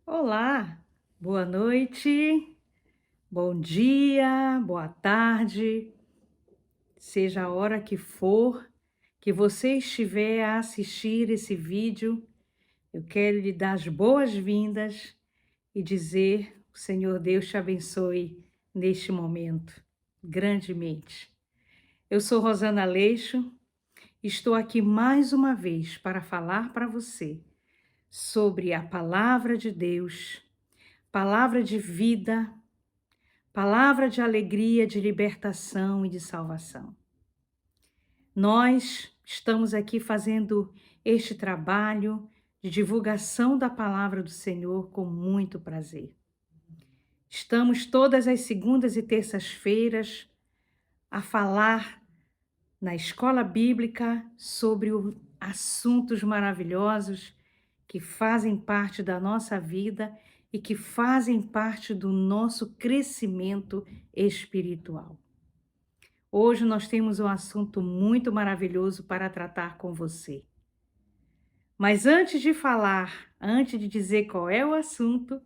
Olá, boa noite, bom dia, boa tarde, seja a hora que for que você estiver a assistir esse vídeo, eu quero lhe dar as boas-vindas e dizer: o Senhor Deus te abençoe neste momento, grandemente. Eu sou Rosana Aleixo, estou aqui mais uma vez para falar para você sobre a palavra de Deus, palavra de vida, palavra de alegria, de libertação e de salvação. Nós estamos aqui fazendo este trabalho de divulgação da palavra do Senhor com muito prazer. Estamos todas as segundas e terças-feiras a falar na escola bíblica sobre assuntos maravilhosos que fazem parte da nossa vida e que fazem parte do nosso crescimento espiritual. Hoje nós temos um assunto muito maravilhoso para tratar com você. Mas antes de falar, antes de dizer qual é o assunto,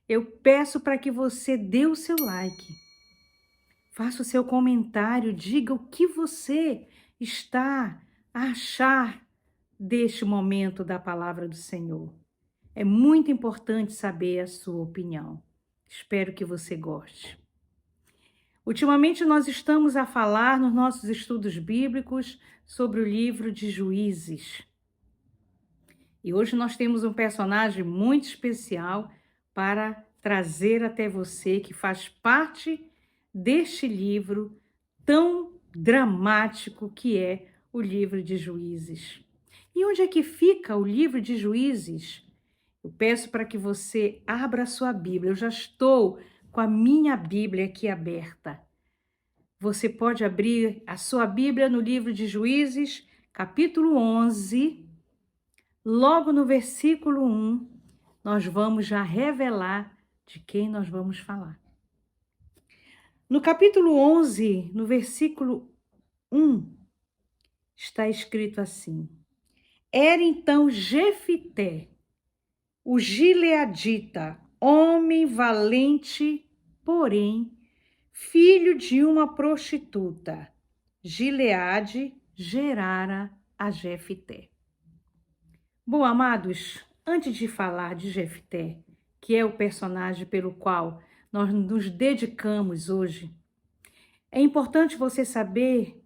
eu peço para que você dê o seu like, faça o seu comentário, diga o que você está a achar deste momento da palavra do Senhor. É muito importante saber a sua opinião. Espero que você goste. Ultimamente nós estamos a falar nos nossos estudos bíblicos sobre o livro de Juízes. E hoje nós temos um personagem muito especial para trazer até você, que faz parte deste livro tão dramático que é o livro de Juízes. E onde é que fica o livro de Juízes? Eu peço para que você abra a sua Bíblia. Eu já estou com a minha Bíblia aqui aberta. Você pode abrir a sua Bíblia no livro de Juízes, capítulo 11, logo no versículo 1, nós vamos já revelar de quem nós vamos falar. No capítulo 11, no versículo 1, está escrito assim: Era então Jefité, o gileadita, homem valente, porém, filho de uma prostituta. Gileade gerara a Jefité. Bom, amados, antes de falar de Jefté, que é o personagem pelo qual nós nos dedicamos hoje, é importante você saber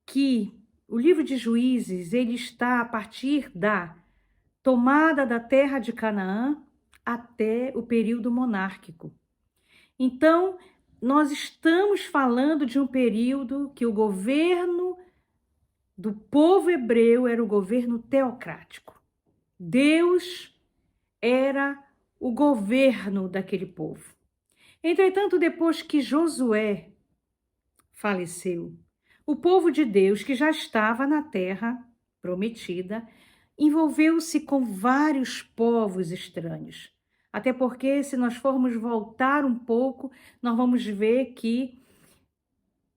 que o livro de Juízes, ele está a partir da tomada da terra de Canaã até o período monárquico. Então, nós estamos falando de um período que o governo do povo hebreu era o governo teocrático. Deus era o governo daquele povo. Entretanto, depois que Josué faleceu, o povo de Deus, que já estava na terra prometida, envolveu-se com vários povos estranhos. Até porque, se nós formos voltar um pouco, nós vamos ver que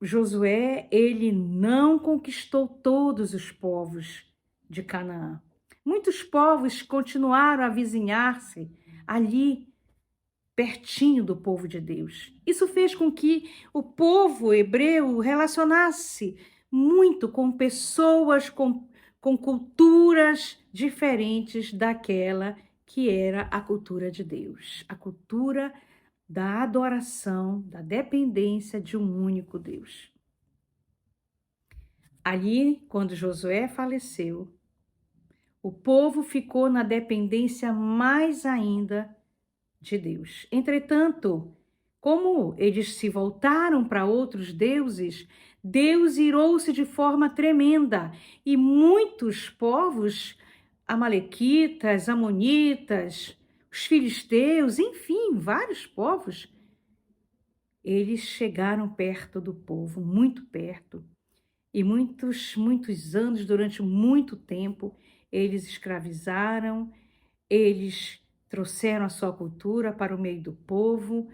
Josué, ele não conquistou todos os povos de Canaã. Muitos povos continuaram a vizinhar-se ali, pertinho do povo de Deus. Isso fez com que o povo hebreu relacionasse muito com pessoas, com culturas diferentes daquela que era a cultura de Deus, a cultura da adoração, da dependência de um único Deus. Ali, quando Josué faleceu, o povo ficou na dependência mais ainda de Deus. Entretanto, como eles se voltaram para outros deuses, Deus irou-se de forma tremenda e muitos povos, amalequitas, amonitas, os filisteus, enfim, vários povos, eles chegaram perto do povo, muito perto, e muitos anos, durante muito tempo, eles escravizaram, eles trouxeram a sua cultura para o meio do povo,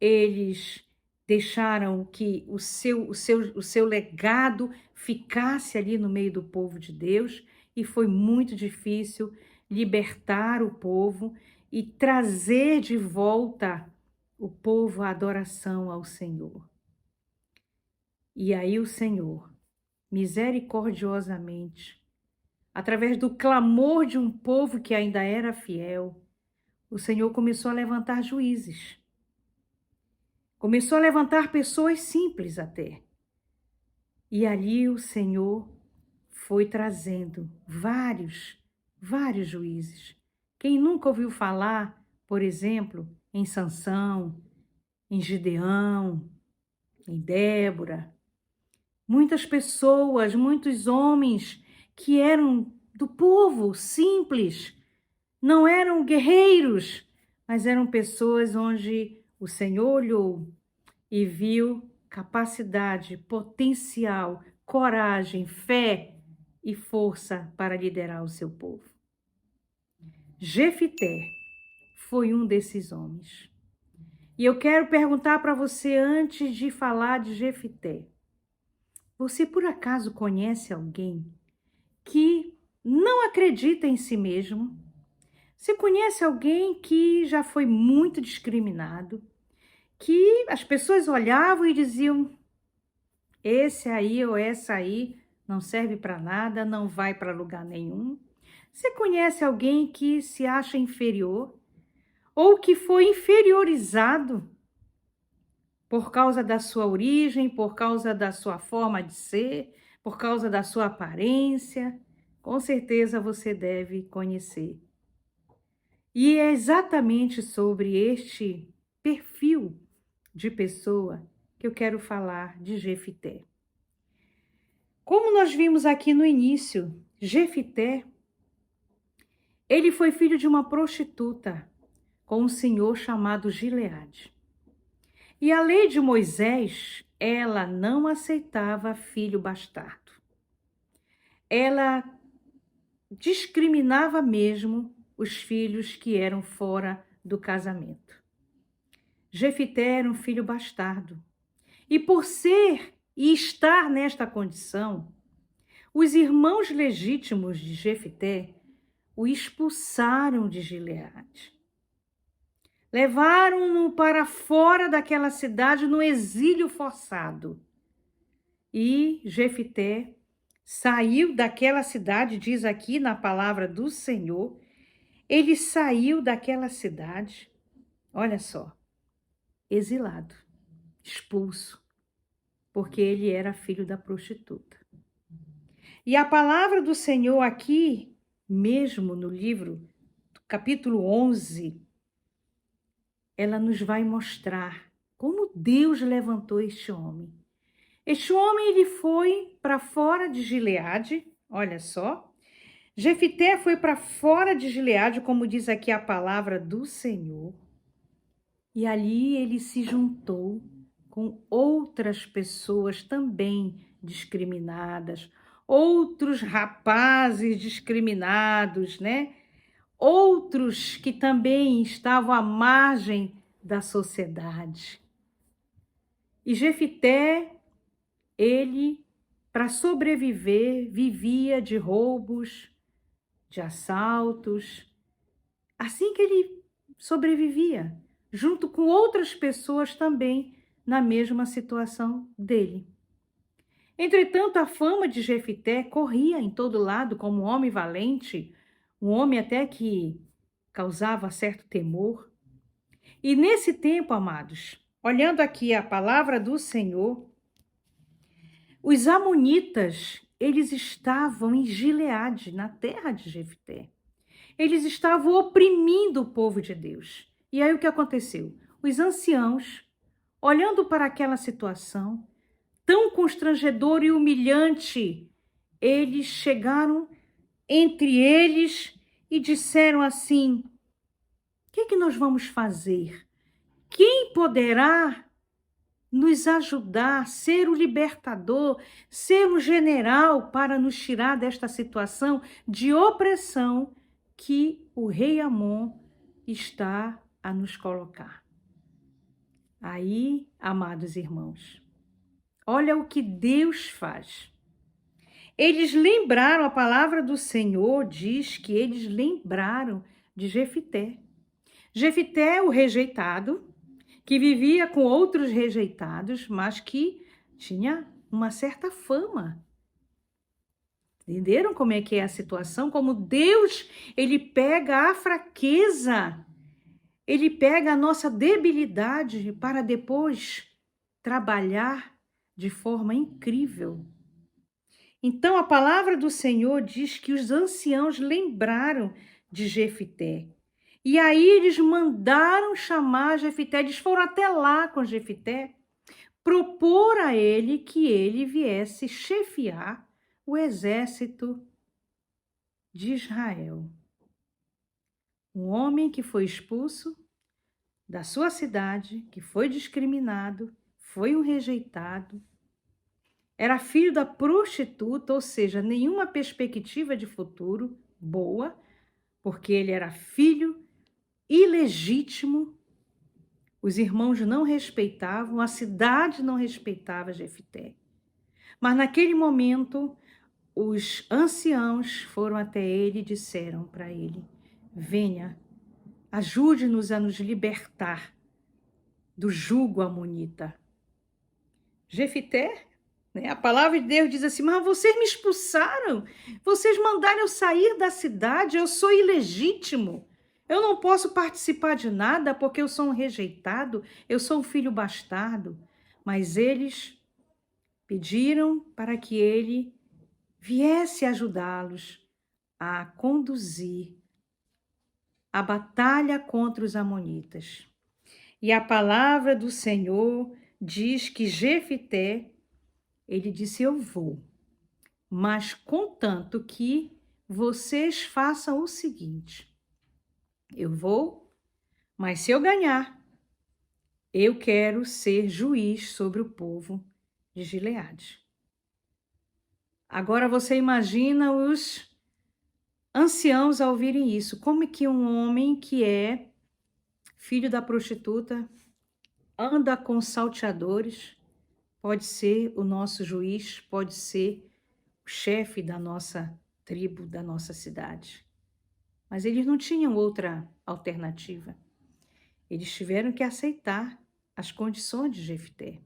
eles deixaram que o seu legado ficasse ali no meio do povo de Deus, e foi muito difícil libertar o povo, e trazer de volta o povo à adoração ao Senhor. E aí o Senhor, misericordiosamente, através do clamor de um povo que ainda era fiel, o Senhor começou a levantar juízes. Começou a levantar pessoas simples até. E ali o Senhor foi trazendo vários juízes. Quem nunca ouviu falar, por exemplo, em Sansão, em Gideão, em Débora, muitas pessoas, muitos homens que eram do povo simples, não eram guerreiros, mas eram pessoas onde o Senhor olhou e viu capacidade, potencial, coragem, fé e força para liderar o seu povo. Jefité foi um desses homens. E eu quero perguntar para você antes de falar de Jefité. Você por acaso conhece alguém que não acredita em si mesmo? Você conhece alguém que já foi muito discriminado, que as pessoas olhavam e diziam: esse aí ou essa aí não serve para nada, não vai para lugar nenhum? Você conhece alguém que se acha inferior ou que foi inferiorizado por causa da sua origem, por causa da sua forma de ser, por causa da sua aparência? Com certeza você deve conhecer. E é exatamente sobre este perfil de pessoa que eu quero falar de Jefité. Como nós vimos aqui no início, Jefité, ele foi filho de uma prostituta com um senhor chamado Gileade. E a lei de Moisés, ela não aceitava filho bastardo. Ela discriminava mesmo os filhos que eram fora do casamento. Jefité era um filho bastardo. E por ser e estar nesta condição, os irmãos legítimos de Jefité o expulsaram de Gileade. Levaram-no para fora daquela cidade no exílio forçado. E Jefité saiu daquela cidade, diz aqui na palavra do Senhor, ele saiu daquela cidade, olha só, exilado, expulso, porque ele era filho da prostituta. E a palavra do Senhor aqui, mesmo no livro, capítulo 11, ela nos vai mostrar como Deus levantou este homem. Este homem, ele foi para fora de Gileade, olha só. Jefité foi para fora de Gileade, como diz aqui a palavra do Senhor. E ali ele se juntou com outras pessoas também discriminadas, outros rapazes discriminados, né? Outros que também estavam à margem da sociedade. E Jefité, ele, para sobreviver, vivia de roubos, de assaltos. Assim que ele sobrevivia, junto com outras pessoas também na mesma situação dele. Entretanto, a fama de Jefité corria em todo lado como um homem valente, um homem até que causava certo temor. E nesse tempo, amados, olhando aqui a palavra do Senhor, os amonitas, eles estavam em Gileade, na terra de Jefité. Eles estavam oprimindo o povo de Deus. E aí o que aconteceu? Os anciãos, olhando para aquela situação tão constrangedora e humilhante, eles chegaram entre eles e disseram assim: o que nós vamos fazer? Quem poderá nos ajudar, ser o libertador, ser um general para nos tirar desta situação de opressão que o rei Amon está a nos colocar? Aí, amados irmãos, olha o que Deus faz. Eles lembraram, a palavra do Senhor diz que eles lembraram de Jefité. Jefité, o rejeitado, que vivia com outros rejeitados, mas que tinha uma certa fama. Entenderam como é que é a situação? Como Deus, ele pega a fraqueza, ele pega a nossa debilidade para depois trabalhar de forma incrível. Então a palavra do Senhor diz que os anciãos lembraram de Jefité. E aí eles mandaram chamar Jefité, eles foram até lá com Jefité, propor a ele que ele viesse chefiar o exército de Israel. Um homem que foi expulso da sua cidade, que foi discriminado, foi um rejeitado, era filho da prostituta, ou seja, nenhuma perspectiva de futuro boa, porque ele era filho ilegítimo. Os irmãos não respeitavam, a cidade não respeitava Jefité. Mas naquele momento, os anciãos foram até ele e disseram para ele: venha, ajude-nos a nos libertar do jugo amonita. Jefité, né, a palavra de Deus diz assim: mas vocês me expulsaram, vocês mandaram eu sair da cidade, eu sou ilegítimo, eu não posso participar de nada porque eu sou um rejeitado, eu sou um filho bastardo. Mas eles pediram para que ele viesse ajudá-los a conduzir a batalha contra os amonitas. E a palavra do Senhor diz que Jefité, ele disse: eu vou, mas contanto que vocês façam o seguinte: eu vou, mas se eu ganhar, eu quero ser juiz sobre o povo de Gileade. Agora você imagina os anciãos ao ouvirem isso. Como é que um homem que é filho da prostituta, anda com salteadores, pode ser o nosso juiz, pode ser o chefe da nossa tribo, da nossa cidade? Mas eles não tinham outra alternativa. Eles tiveram que aceitar as condições de Jefité.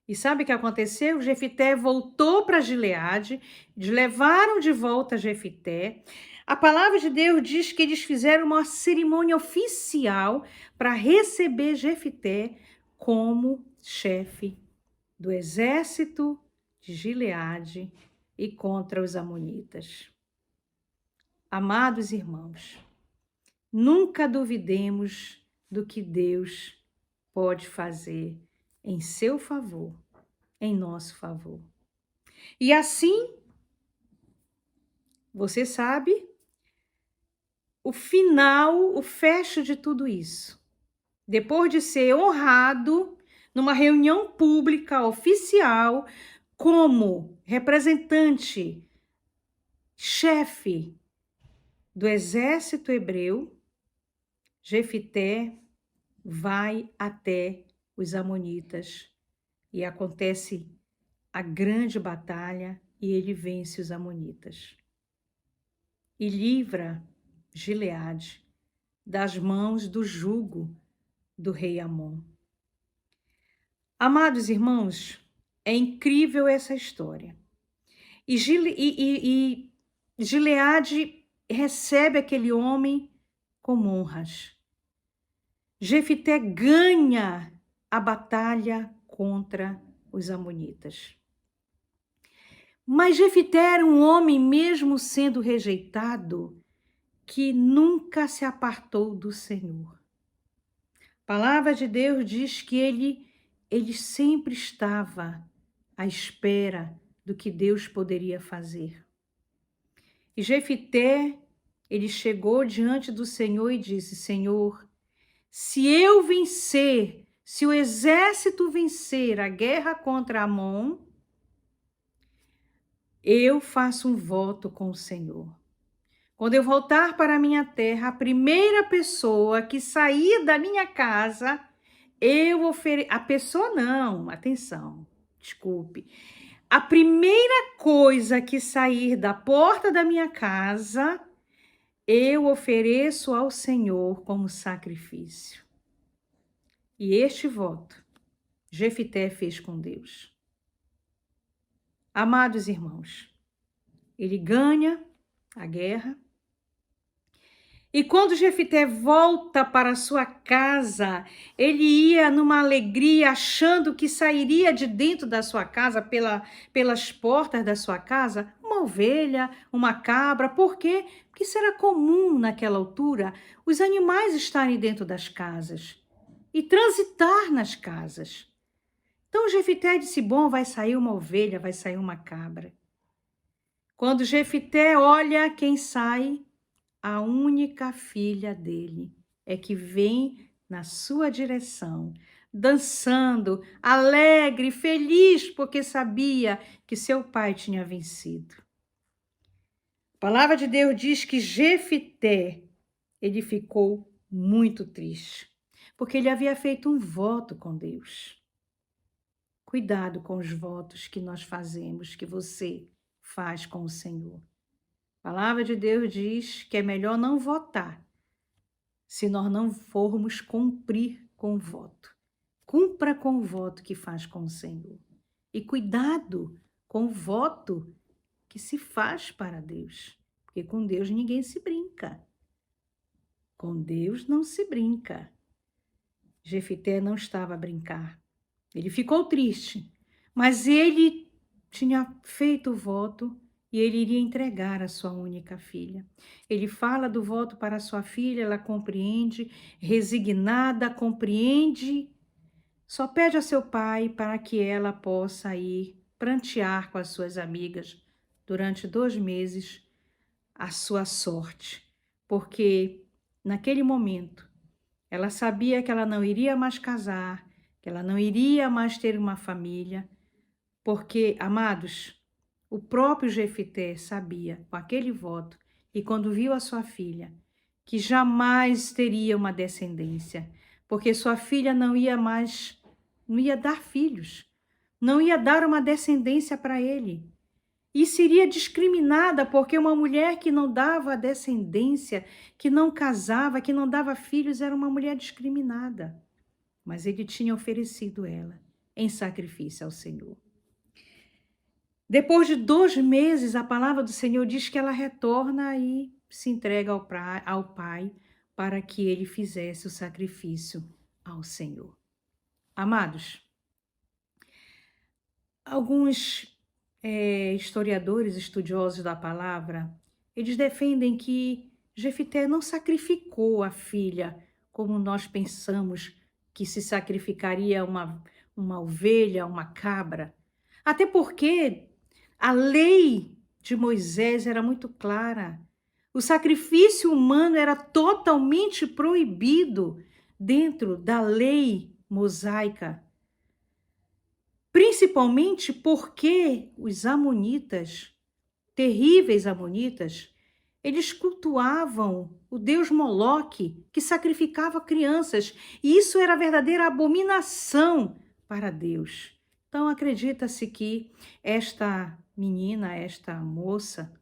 E sabe o que aconteceu? Jefité voltou para Gileade, eles levaram de volta Jefité. A palavra de Deus diz que eles fizeram uma cerimônia oficial para receber Jefité como chefe do exército de Gileade e contra os amonitas. Amados irmãos, nunca duvidemos do que Deus pode fazer em seu favor, em nosso favor. E assim, você sabe, o final, o fecho de tudo isso, depois de ser honrado numa reunião pública oficial como representante, chefe do exército hebreu, Jefité vai até os amonitas e acontece a grande batalha e ele vence os amonitas e livra Gileade das mãos do jugo do rei Amon. Amados irmãos, é incrível essa história. E Gileade recebe aquele homem com honras. Jefité ganha a batalha contra os amonitas. Mas Jefité era um homem, mesmo sendo rejeitado, que nunca se apartou do Senhor. A palavra de Deus diz que ele sempre estava à espera do que Deus poderia fazer. E Jefité, ele chegou diante do Senhor e disse: Senhor, se eu vencer, se o exército vencer a guerra contra Amon, eu faço um voto com o Senhor. Quando eu voltar para a minha terra, a primeira pessoa que sair da minha casa, eu ofereço... A pessoa não, atenção, desculpe. A primeira coisa que sair da porta da minha casa, eu ofereço ao Senhor como sacrifício. E este voto Jefité fez com Deus. Amados irmãos, ele ganha a guerra. E quando Jefité volta para sua casa, ele ia numa alegria, achando que sairia de dentro da sua casa, pelas portas da sua casa, uma ovelha, uma cabra. Por quê? Porque isso era comum naquela altura, os animais estarem dentro das casas e transitar nas casas. Então Jefité disse, bom, vai sair uma ovelha, vai sair uma cabra. Quando Jefité olha quem sai, a única filha dele é que vem na sua direção, dançando, alegre, feliz, porque sabia que seu pai tinha vencido. A palavra de Deus diz que Jefité, ele ficou muito triste, porque ele havia feito um voto com Deus. Cuidado com os votos que nós fazemos, que você faz com o Senhor. A palavra de Deus diz que é melhor não votar se nós não formos cumprir com o voto. Cumpra com o voto que faz com o Senhor. E cuidado com o voto que se faz para Deus. Porque com Deus ninguém se brinca. Com Deus não se brinca. Jefité não estava a brincar. Ele ficou triste, mas ele tinha feito o voto e ele iria entregar a sua única filha. Ele fala do voto para a sua filha, ela compreende, resignada, compreende, só pede a seu pai para que ela possa ir prantear com as suas amigas durante 2 meses a sua sorte, porque naquele momento ela sabia que ela não iria mais casar, que ela não iria mais ter uma família, porque, amados, o próprio Jefité sabia, com aquele voto, e quando viu a sua filha, que jamais teria uma descendência, porque sua filha não ia dar filhos, não ia dar uma descendência para ele. E seria discriminada, porque uma mulher que não dava descendência, que não casava, que não dava filhos, era uma mulher discriminada. Mas ele tinha oferecido ela em sacrifício ao Senhor. Depois de 2 meses, a palavra do Senhor diz que ela retorna e se entrega ao pai para que ele fizesse o sacrifício ao Senhor. Amados, alguns historiadores, estudiosos da palavra, eles defendem que Jefité não sacrificou a filha como nós pensamos que se sacrificaria uma ovelha, uma cabra. Até porque a lei de Moisés era muito clara. O sacrifício humano era totalmente proibido dentro da lei mosaica. Principalmente porque os amonitas, terríveis amonitas, eles cultuavam o deus Moloque, que sacrificava crianças, e isso era verdadeira abominação para Deus. Então acredita-se que esta menina, esta moça,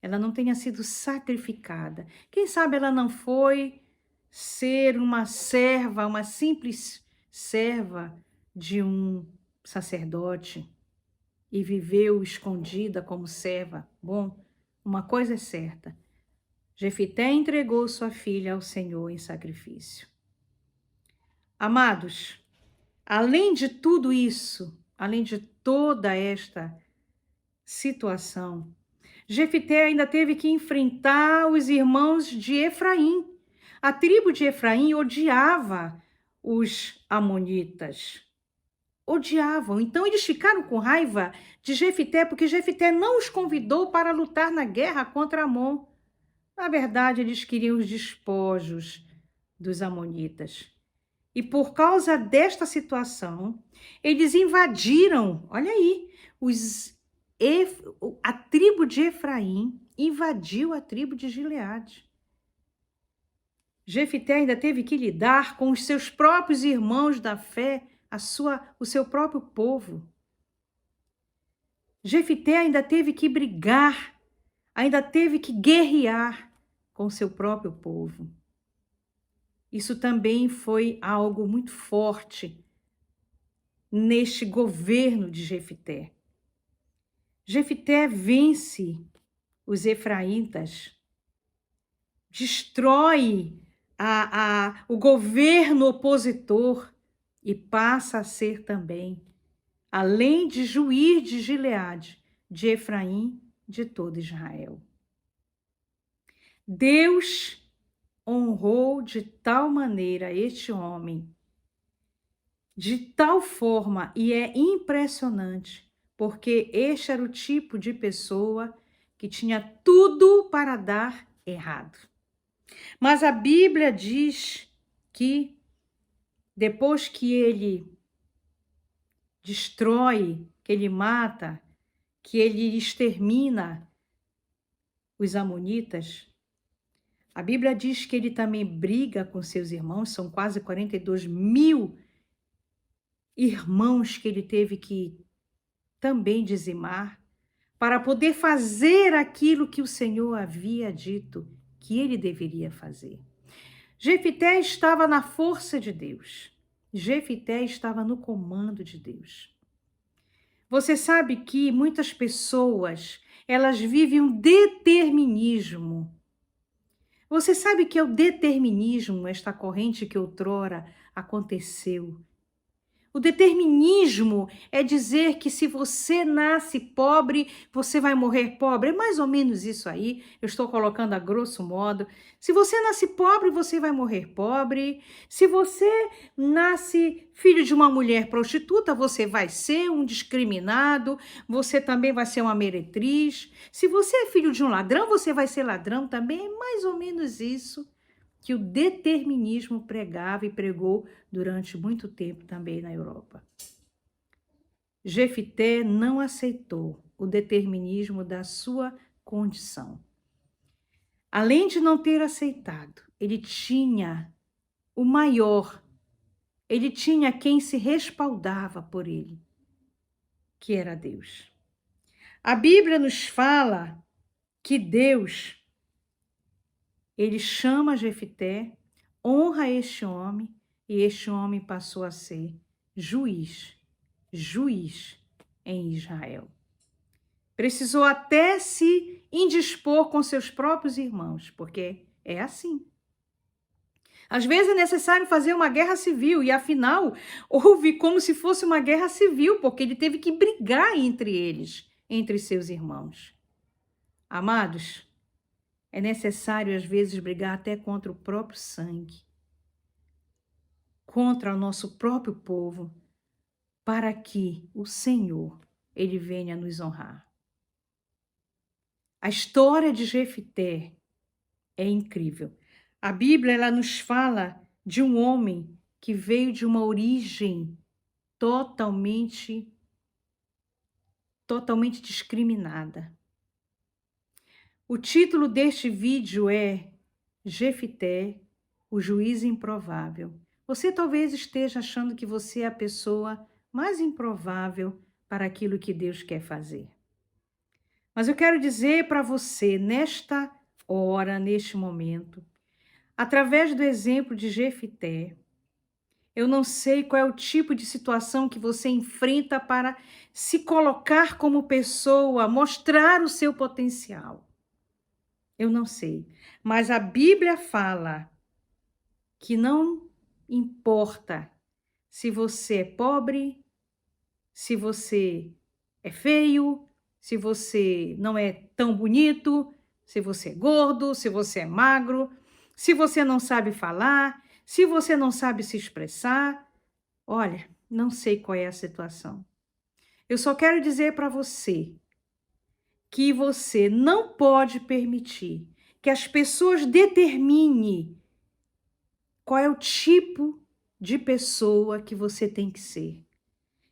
ela não tenha sido sacrificada. Quem sabe ela não foi ser uma serva, uma simples serva de um sacerdote e viveu escondida como serva. Bom, uma coisa é certa, Jefité entregou sua filha ao Senhor em sacrifício. Amados, além de tudo isso, além de toda esta situação, Jefité ainda teve que enfrentar os irmãos de Efraim. A tribo de Efraim odiava os amonitas. Odiavam. Então eles ficaram com raiva de Jefité, porque Jefité não os convidou para lutar na guerra contra Amon. Na verdade, eles queriam os despojos dos amonitas. E por causa desta situação, eles invadiram, olha aí, a tribo de Efraim invadiu a tribo de Gileade. Jefité ainda teve que lidar com os seus próprios irmãos da fé, o seu próprio povo. Jefité ainda teve que brigar, ainda teve que guerrear com seu próprio povo. Isso também foi algo muito forte neste governo de Jefité. Jefité vence os efraítas, destrói o governo opositor e passa a ser também, além de juiz de Gileade, de Efraim, de todo Israel. Deus honrou de tal maneira este homem, de tal forma, e é impressionante, porque este era o tipo de pessoa que tinha tudo para dar errado. Mas a Bíblia diz que depois que ele destrói, que ele mata, que ele extermina os amonitas, a Bíblia diz que ele também briga com seus irmãos, são quase 42 mil irmãos que ele teve que também dizimar, para poder fazer aquilo que o Senhor havia dito que ele deveria fazer. Jefité estava na força de Deus. Jefité estava no comando de Deus. Você sabe que muitas pessoas, elas vivem um determinismo. Você sabe que é o determinismo, esta corrente que outrora aconteceu. O determinismo é dizer que se você nasce pobre, você vai morrer pobre. É mais ou menos isso aí, eu estou colocando a grosso modo. Se você nasce pobre, você vai morrer pobre. Se você nasce filho de uma mulher prostituta, você vai ser um discriminado, você também vai ser uma meretriz. Se você é filho de um ladrão, você vai ser ladrão também. É mais ou menos isso que o determinismo pregava e pregou durante muito tempo também na Europa. Jefité não aceitou o determinismo da sua condição. Além de não ter aceitado, ele tinha o maior, ele tinha quem se respaldava por ele, que era Deus. A Bíblia nos fala que Deus, ele chama Jefité, honra este homem, e este homem passou a ser juiz em Israel. Precisou até se indispor com seus próprios irmãos, porque é assim. Às vezes é necessário fazer uma guerra civil, e afinal houve como se fosse uma guerra civil, porque ele teve que brigar entre eles, entre seus irmãos. Amados, é necessário, às vezes, brigar até contra o próprio sangue, contra o nosso próprio povo, para que o Senhor, ele venha nos honrar. A história de Jefité é incrível. A Bíblia, ela nos fala de um homem que veio de uma origem totalmente discriminada. O título deste vídeo é Jefité, o juiz improvável. Você talvez esteja achando que você é a pessoa mais improvável para aquilo que Deus quer fazer. Mas eu quero dizer para você, nesta hora, neste momento, através do exemplo de Jefité, eu não sei qual é o tipo de situação que você enfrenta para se colocar como pessoa, mostrar o seu potencial. Eu não sei, mas a Bíblia fala que não importa se você é pobre, se você é feio, se você não é tão bonito, se você é gordo, se você é magro, se você não sabe falar, se você não sabe se expressar. Olha, não sei qual é a situação. Eu só quero dizer para você que você não pode permitir que as pessoas determinem qual é o tipo de pessoa que você tem que ser.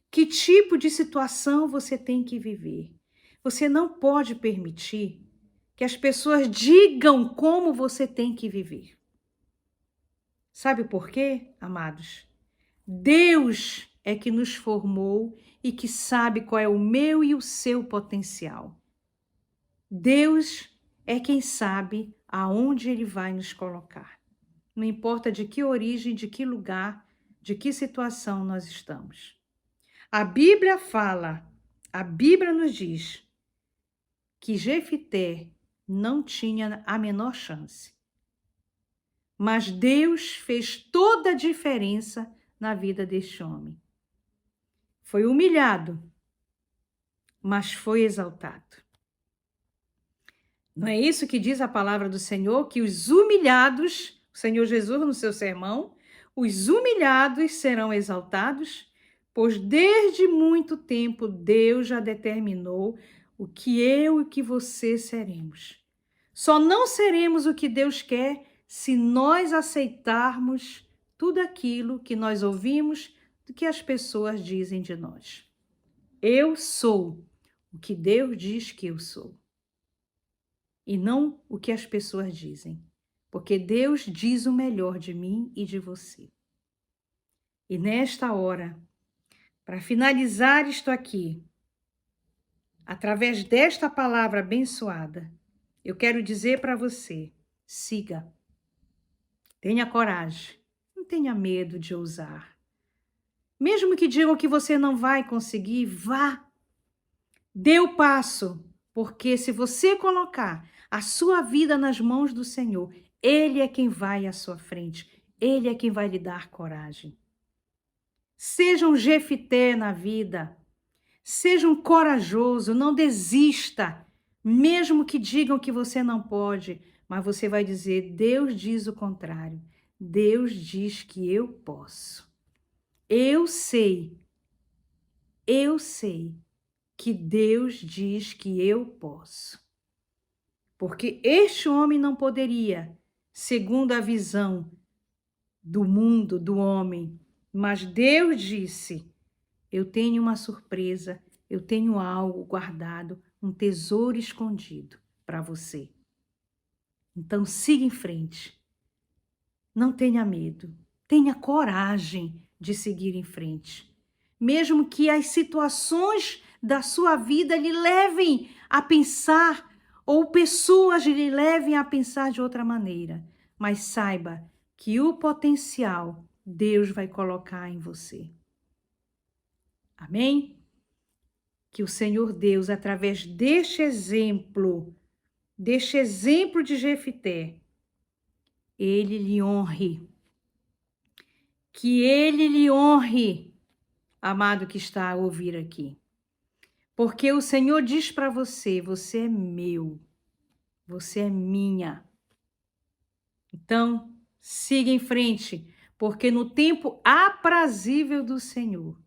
Que tipo de situação você tem que viver. Você não pode permitir que as pessoas digam como você tem que viver. Sabe por quê, amados? Deus é que nos formou e que sabe qual é o meu e o seu potencial. Deus é quem sabe aonde Ele vai nos colocar. Não importa de que origem, de que lugar, de que situação nós estamos. A Bíblia fala, a Bíblia nos diz que Jefité não tinha a menor chance. Mas Deus fez toda a diferença na vida deste homem. Foi humilhado, mas foi exaltado. Não é isso que diz a palavra do Senhor? Que os humilhados, o Senhor Jesus no seu sermão, os humilhados serão exaltados, pois desde muito tempo Deus já determinou o que eu e que você seremos. Só não seremos o que Deus quer se nós aceitarmos tudo aquilo que nós ouvimos do que as pessoas dizem de nós. Eu sou o que Deus diz que eu sou. E não o que as pessoas dizem. Porque Deus diz o melhor de mim e de você. E nesta hora, para finalizar isto aqui, através desta palavra abençoada, eu quero dizer para você, siga. Tenha coragem, não tenha medo de ousar. Mesmo que digam que você não vai conseguir, vá. Dê o passo, porque se você colocar a sua vida nas mãos do Senhor, Ele é quem vai à sua frente, Ele é quem vai lhe dar coragem. Seja um Jefité na vida, seja um corajoso, não desista, mesmo que digam que você não pode, mas você vai dizer, Deus diz o contrário. Deus diz que eu posso. Eu sei que Deus diz que eu posso. Porque este homem não poderia, segundo a visão do mundo, do homem, mas Deus disse, eu tenho uma surpresa, eu tenho algo guardado, um tesouro escondido para você. Então siga em frente. Não tenha medo, tenha coragem de seguir em frente. Mesmo que as situações da sua vida lhe levem a pensar, ou pessoas lhe levem a pensar de outra maneira. Mas saiba que o potencial Deus vai colocar em você. Amém? Que o Senhor Deus, através deste exemplo de Jefité, Ele lhe honre. Que Ele lhe honre, amado que está a ouvir aqui. Porque o Senhor diz para você, você é meu, você é minha. Então, siga em frente, porque no tempo aprazível do Senhor,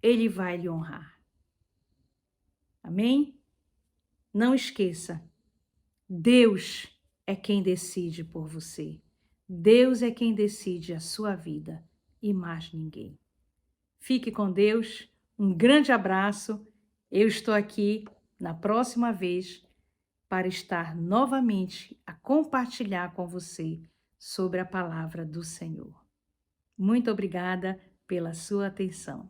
Ele vai lhe honrar. Amém? Não esqueça, Deus é quem decide por você. Deus é quem decide a sua vida e mais ninguém. Fique com Deus, um grande abraço. Eu estou aqui na próxima vez para estar novamente a compartilhar com você sobre a palavra do Senhor. Muito obrigada pela sua atenção.